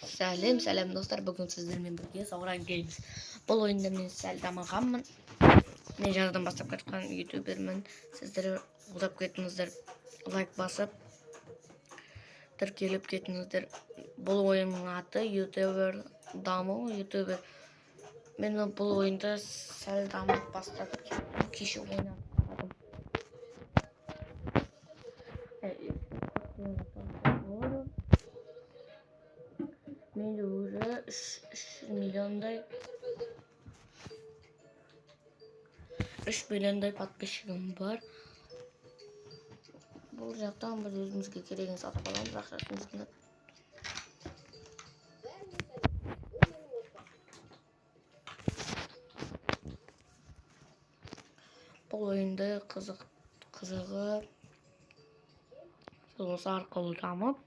Сәлем достар, бүгін сіздермен бірге Сауыран Games. Бұл ойында мен сәл дамығанмын. Мен жаңадан бастап кеткен ютубермін. Сіздер қолдап кетіңіздер, лайк басып, тіркеліп кетіңіздер. Бұл ойынның аты ютубер даму, ютубер. Мен бұл ойында сәл дамып бастап кеше ойнадым. Менде уже 3 миллиондай подписчигім бар. Бұл жақтан біз өзімізге керегін сатып аламыз, ақшасын жинап. Бұл ойынды қызығы осы арқылы дамып,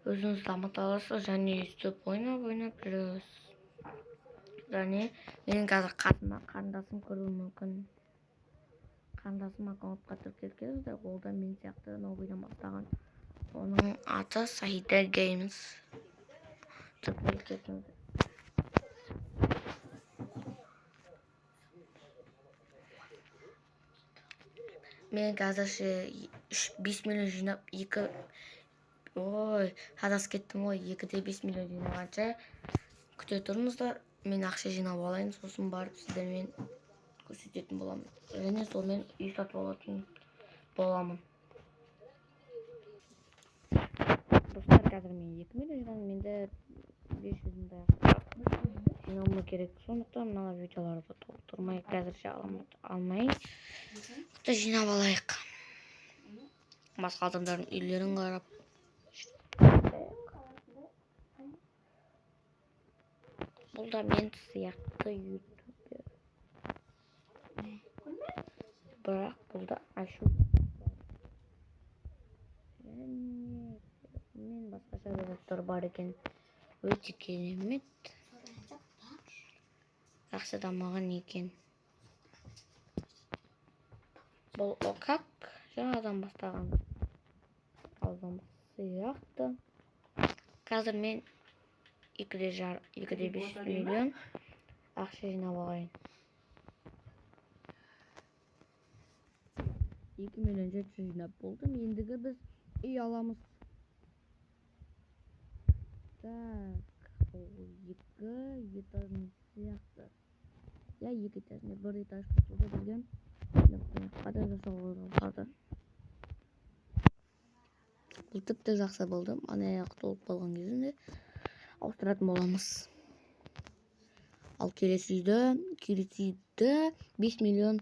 өзіңіз дамыта аласыз және өйстіп ойнап жүресіз. Және менің қазір қарындасым көруі мүмкін. Қарындасым аккаунтқа тіркелген, ол да мен сияқты новыйдан бастаған. Оның аты Саида Games. Тіркелген. Мен қазір 5 миллион жинап, 2де 5 миллион жинағанша күте тұрыңыздар. Мен ақша жинап алайын, сосын барып сіздермен көрсететін боламын. Және сонымен үй сатып алатын боламын. Достар, қазір мен 2 миллион жинадым, менде 500-ді жинауыма керек. Сондықтан мына видеоларды толықтырмай, қазірше алмай, жинап алайық. Басқа адамдардың үйлерін қарап. Бұл да мен сияқты ютубер. Бірақ бұл да ашу. Мен басқаша жақтар бар екен. Өте керемет. Жақсы дамыған екен. Бұл окак. Жаңадан бастаған. Алдан сияқты. Қазір мен 2де 5 миллион ақша жинап алайын. 2 миллион 700 жинап болдым. Ендігі біз үй аламыз. Так, бұл 2 этажный сияқты. Я 2 этажный, 1 этаж қосылды білген. Қадай жасауға қалды. Бұл тіпті жақсы болды. Аяқ толып қалған кезінде ауыстыратын боламыз. Ал келесі үйді 5 миллион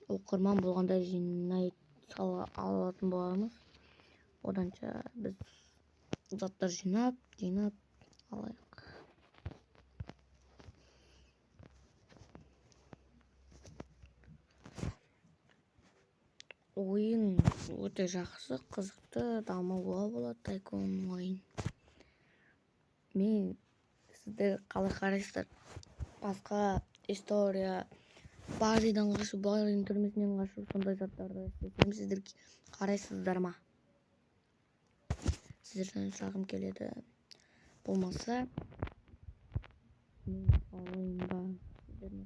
оқырман болғанда жинай алатын боламыз. Оданша біз заттар жинап алайық. Ойын өте жақсы, қызықты, дамуға болады тайкон ойын. Мен сіздер қалай қарайсыздар? Басқа история, базидан қашу, базидан түрмесінен қашу, сондай заттарды істесем, сіздер қарайсыздар ма? Сіздерден сұрағым келеді. Болмаса, мен ойынға сіздерден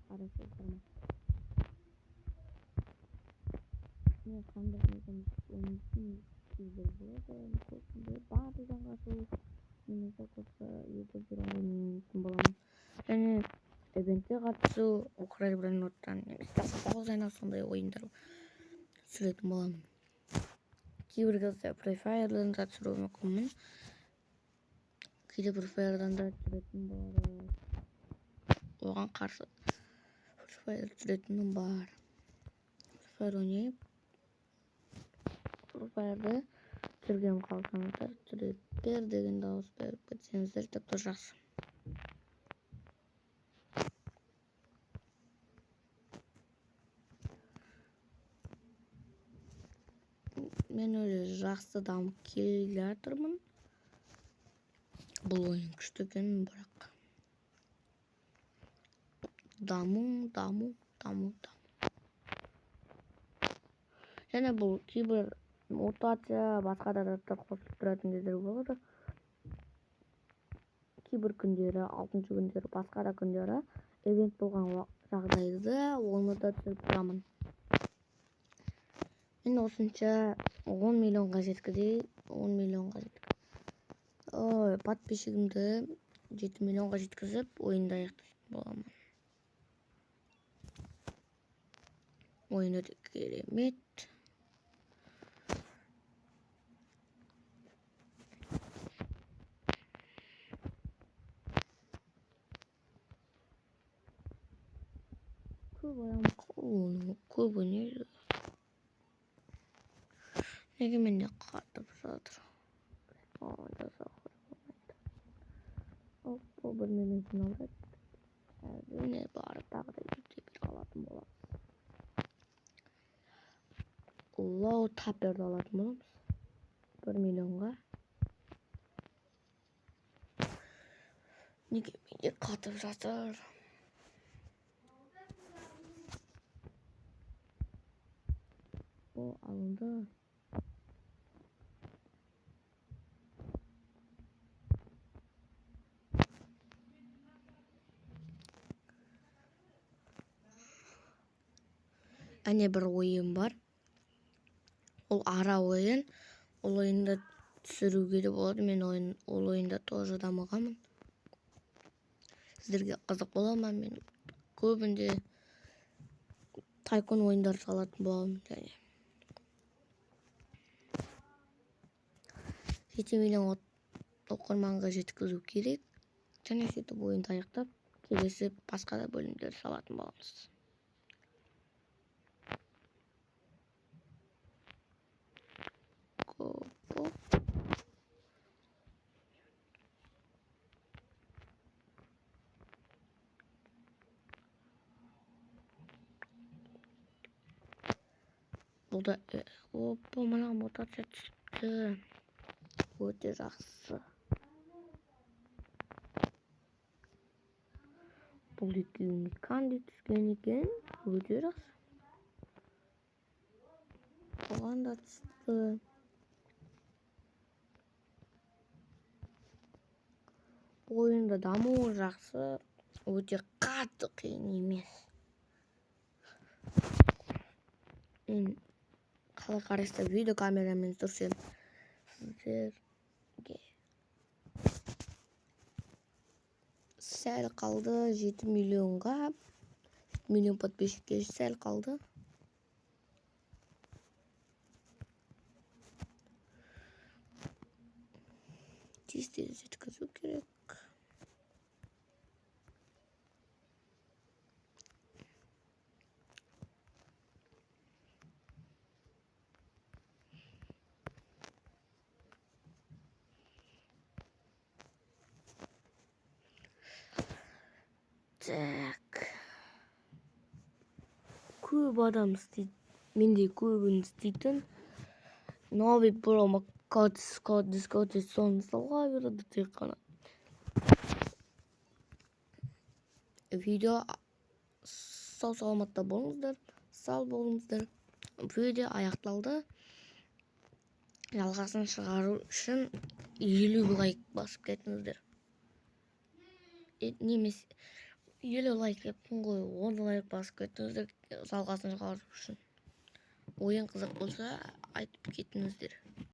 қарайсыздар ма? Мен қандай ойынсын сіздер болады, базидан қашу, немесе қоса ютубер ойынсын боламын. Және эвентке қатысу, Украина брендоттан сондай ойындар түсіретін боламын. Кейбір кезде Free Fire'дан да түсіруі мүмкінмін. Кейде Free Fire'дан да түсіретін болады. Оған қарсы Free Fire түсіретінім бар. Free Fire ойнайып, Free Fire'ды түсіргенім қалсаңыздар, түсіріп бер деген дауыс беріп кетсеңіздер тіпті жақсы. Мен өзі жақсы дамып келе жатырмын. Бұл ойын күшті екен, бірақ даму. Және бұл кейбір мутация, басқа да заттар қосылып тұратын кездер болады. Кейбір күндері, 6-шы күндері, басқа да күндері event болған жағдайда оны да түсіріп тұрамын. Мен осынша 10 миллионға жеткізейін, 10 миллионға жеткізейін. Подписчигімді 7 миллионға жеткізіп, ойынды аяқтайтын боламын. Oyunda da керемет. Көп ойнайды. Неге менде қатып жатыр? Бұл бір менен жиналды. Әрине барып тағы да үйде бір алатын боламыз. Low tapperді алатын боламыз. 1 миллионға. Неге менде қатып жатыр? О, алынды. Әне бір ойын бар. Ол ара ойын. Ол ойында түсіруге де болады. Мен ол ойында тоже дамығамын. Сіздерге қызық бола ма? Мен көбінде тайкун ойындар салатын боламын. 7 миллион оқырманға жеткізу керек. Және сөйтіп ойынды аяқтап, келесі басқа да бөлімдер салатын боламыз. Бұл да мына мутация түсіпті. Өте жақсы. Бұл екеуіне қандай түскен екен? Өте жақсы. Оған да түсті. Ойында дамуы жақсы. Өте қатты қиын емес. Мен қалай қарайсыздар, видео камерамен түсірсем сіздерге сәл қалды 7 миллионға. 7 миллион подписчикке сәл қалды. Тез-тез жеткізу керек. Так. Көп адам істейді. Менде көбін істейтін. Новый промокод Discord соны салға береді тек қана. Видео сау саламатта болыңыздар. Сау болыңыздар. Видео аяқталды. Жалғасын шығару үшін 50 лайк басып кетіңіздер. Немесе 50 лайк еппін ғой, 10 лайк басып кетіңіздер жалғасын шығару үшін. Ойын қызық болса айтып кетіңіздер.